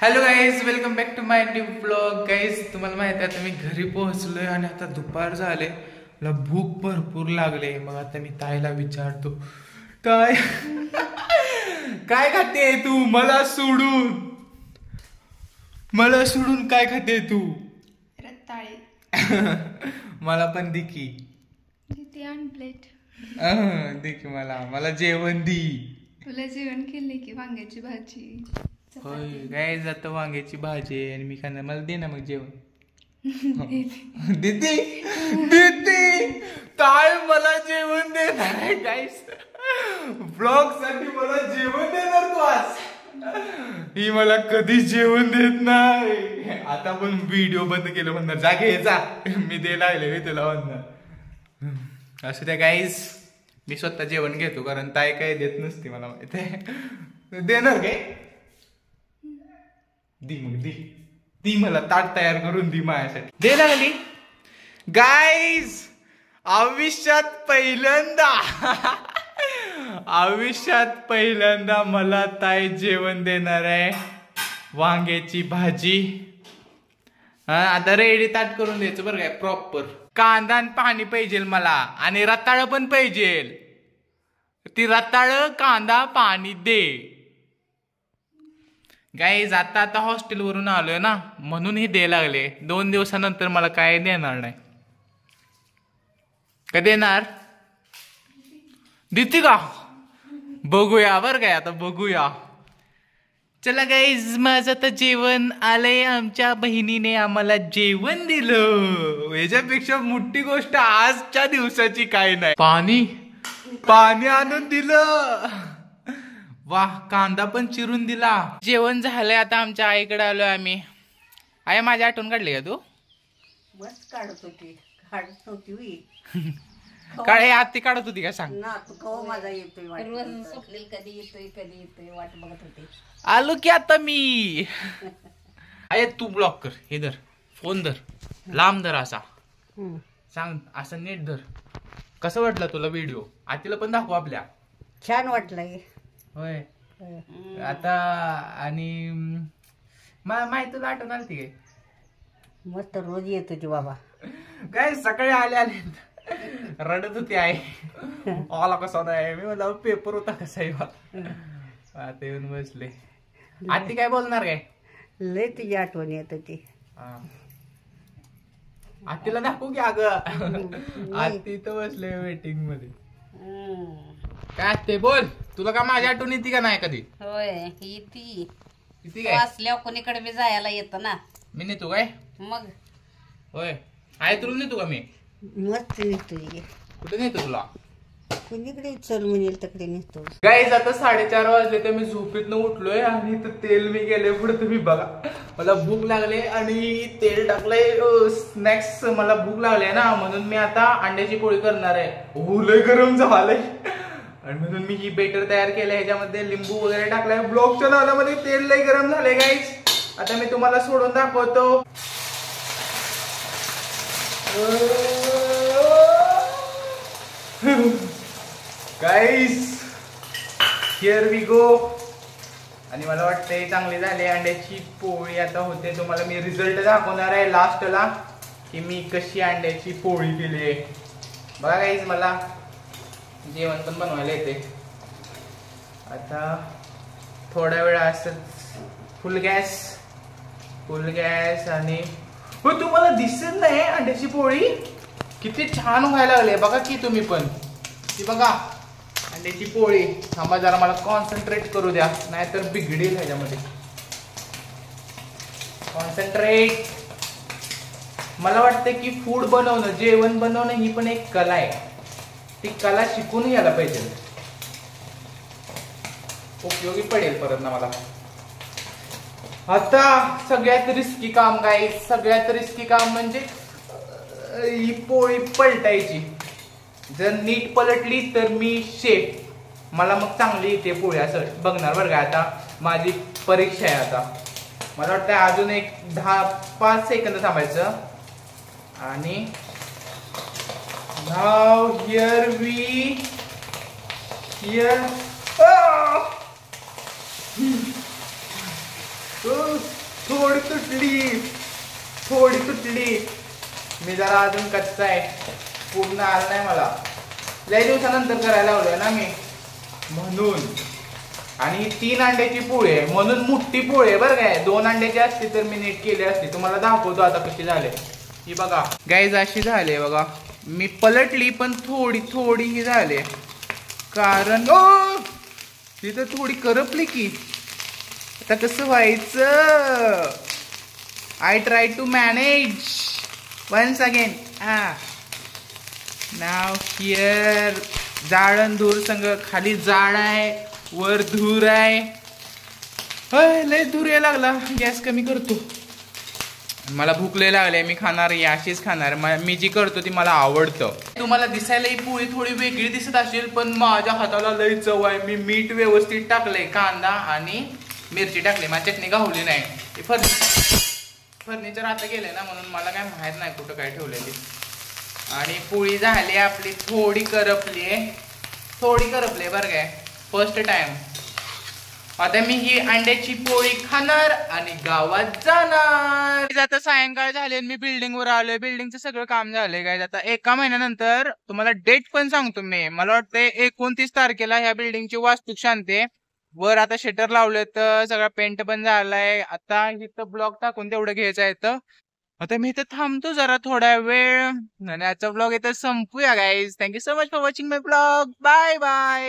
Hello guys, welcome back to my new blog. Guys, तुम्हाला माहिती आहे आता मी घरी पोहोचलोय आणि आता दुपार झाले, मला भूक भरपूर लागले. मग आता मी ताईला विचारतो, ताई काय खाते तू? मला सोडून काय खाते तू? रताळे. मला पण दे की. प्लेट. दे की मला जेवण दी. तुला जेवण केले की वांग्याची भाजी. होय गाईज, आता वांग्याची भाजी आहे आणि मी खाणार. मला दे ना मग जेवण. देते काय मला जेवण देणार आहे गाईस? ब्लॉग साठी मला जेवण देणार तू आज? ही मला कधी जेवण देत नाही. आता पण व्हिडिओ बंद केलं म्हणणार, जा घे जा, मी दे लागले तुला म्हणणार. असं त्या गाईस, मी स्वतः जेवण घेतो कारण ताई काय देत नसते मला माहित आहे. देणार काय? दी मला ताट तयार करून दी माझ्यासाठी. दे लागली गाईज. आयुष्यात पहिल्यांदा मला ताई जेवण देणार आहे, वांग्याची भाजी. आता रेडी ताट करून द्यायचं बरं काय, प्रॉपर. कांदा आणि पाणी पाहिजे मला, आणि रताळ पण पाहिजे. ती रताळ कांदा पाणी दे. गाईज, आता हॉस्टेल वरून आलोय ना, म्हणून हे दे लागले. 2 दिवसानंतर मला काय देणार नाही. काय देणार? देते का? बघूया बरं काय, आता बघूया. चला गाईज, माझं आता जेवण आलंय. आमच्या बहिणीने आम्हाला जेवण दिलं. याच्यापेक्षा मोठी गोष्ट आजच्या दिवसाची काय नाही. पाणी आणून दिलं. वाह, कांदा पण चिरून दिला. जेवण झालंय, आता आमच्या आईकडे आलोय आम्ही. आई, माझी आठवण काढली का तू? बस काढत होती काय आत्ती काढत होती का सांग ना तू. कवा माझा येतोय कधी येतोय वाट बघत होते. आलो की आता मी. अरे तू ब्लॉक कर. हे धर, फोन धर, लांब धर, असा सांग, असं नीट धर. कसं वाटलं तुला व्हिडिओ? आतीला पण दाखव आपल्या. छान वाटलंय. होय. आता आणि माहिती तुला आठवण आली काय? मस्त रोज येत होती बाबा. काय सकाळी आले रडत होती आई. आला कसा नाही? मी मला पेपर होता कसा आता येऊन बसले. आती काय बोलणार काय? लय तुझी आठवण येत होती. आतीला दाखवू की? अगं आती तर बसले वेटिंग मध्ये. काय ते बोल, तुला का माझी आठवण येते का नाही कधी? होय येती. किती काय असल्यावर कोणीकडे बी जायला येतं ना. मी नेतो काय? मग होय. आहे तुला नेतो का मी? मस्त नेतोय. कुठे नेतो तुला? कोणीकडे चल म्हणेल तिकडे नेतो. गाईज, आता 4:30 वाजले तर मी झोपेतनं उठलोय आणि तर तेल मी गेले पुढे. तुम्ही बघा, मला भूक लागले आणि तेल टाकलंय. स्नॅक्स मला भूक लागले ना, म्हणून मी आता अंड्याची पोळी करणार आहे. लय गरम झालंय आणि म्हणून मी ही बेटर तयार केलंय. ह्याच्यामध्ये लिंबू वगैरे टाकलाय. ब्लॉगच्या नावामध्ये तेल लय गरम झालंय गाईज. आता मी तुम्हाला सोडून दाखवतो. गाईस, हिअर वी गो. आणि मला वाटतंय चांगली झाली अंड्याची पोळी. आता होते तुम्हाला मी रिझल्ट दाखवणार आहे लास्टला की मी कशी अंड्याची पोळी केली आहे. बघा गाईस, मला जेवण पण बनवायला येते. आता थोडा वेळ असंच फुल गॅस आणि हो, तुम्हाला दिसत नाही अंड्याची पोळी किती छान व्हायला लागली. बघा की तुम्ही पण, ती बघा अंड्याची पोळी. थांबा जरा, मला कॉन्सन्ट्रेट करू द्या, नाहीतर बिघडेल ह्याच्यामध्ये. कॉन्सन्ट्रेट. मला वाटतं की फूड बनवणं, जेवण बनवणं ही पण एक कला आहे. ती कला शिकून घ्यायला पाहिजे. उपयोगी पडेल परत ना मला. आता सगळ्यात रिस्की काम काय? सगळ्यात रिस्की काम म्हणजे ही पोळी पलटायची. जर नीट पलटली तर मी शेफ. मला मग चांगली येते पोळी. असं बघणार बरं का. आता माझी परीक्षा आहे. आता मला वाटतं अजून एक 10-5 सेकंद थांबायचं. आणि नाव हिअर थोडी तुटली, थोडी तुटली. मी जरा अजून कच्चा आहे, पूर्ण आलं नाही मला. लय दिवसानंतर करायला लावलोय ना मी म्हणून. आणि 3 अंड्याची पोळी आहे म्हणून मोठी पोळी आहे बरं काय. 2 अंड्याची असती तर मी नीट केली असती. तुम्हाला दाखवतो आता कशी झाले. ही बघा गाईज अशी झाली बघा. मी पलटली पण थोडी थोडी ही झाली कारण ती तर थोडी करपली की. आता कसं व्हायचं. I try to manage once again. Now here जाळण धूर संग. खाली जाळ आहे, वर धूर आहे. लय धूर यायला लागला. गॅस कमी करतो. मला भूक लय लागले. मी खाणार अशीच खाणार. मी जी करतो ती मला आवडतं. तुम्हाला दिसायला ही पोळी थोडी वेगळी दिसत असेल पण माझ्या हाताला लय चव आहे. मी मीठ व्यवस्थित टाकलंय, कांदा आणि मिरची टाकली. माझी चटणी गावली नाही. फर्निचर आता गेले ना म्हणून मला काय माहित नाही कुठं काय ठेवलेली. आणि पोळी झाली आपली. थोडी करपली बरं काय. First time. आता मी ही अंड्याची पोळी खाणार आणि गावात जाणार. आता सायंकाळ झाले. मी बिल्डिंग वर आलोय. बिल्डिंगचं सगळं काम झालंय काय. आता 1 महिन्यानंतर तुम्हाला डेट पण सांगतो मी. मला वाटतंय 29 तारखेला ह्या बिल्डिंगची वास्तू शांती. वर आता शटर लावले तर सगळा पेंट पण झालाय. आता इथं ब्लॉक टाकून तेवढं घ्यायचं आहे. तर आता मी इथं थांबतो जरा थोडा वेळ आणि आजचा ब्लॉग इथं संपूया guys. Thank you so much for watching my blog. Bye bye.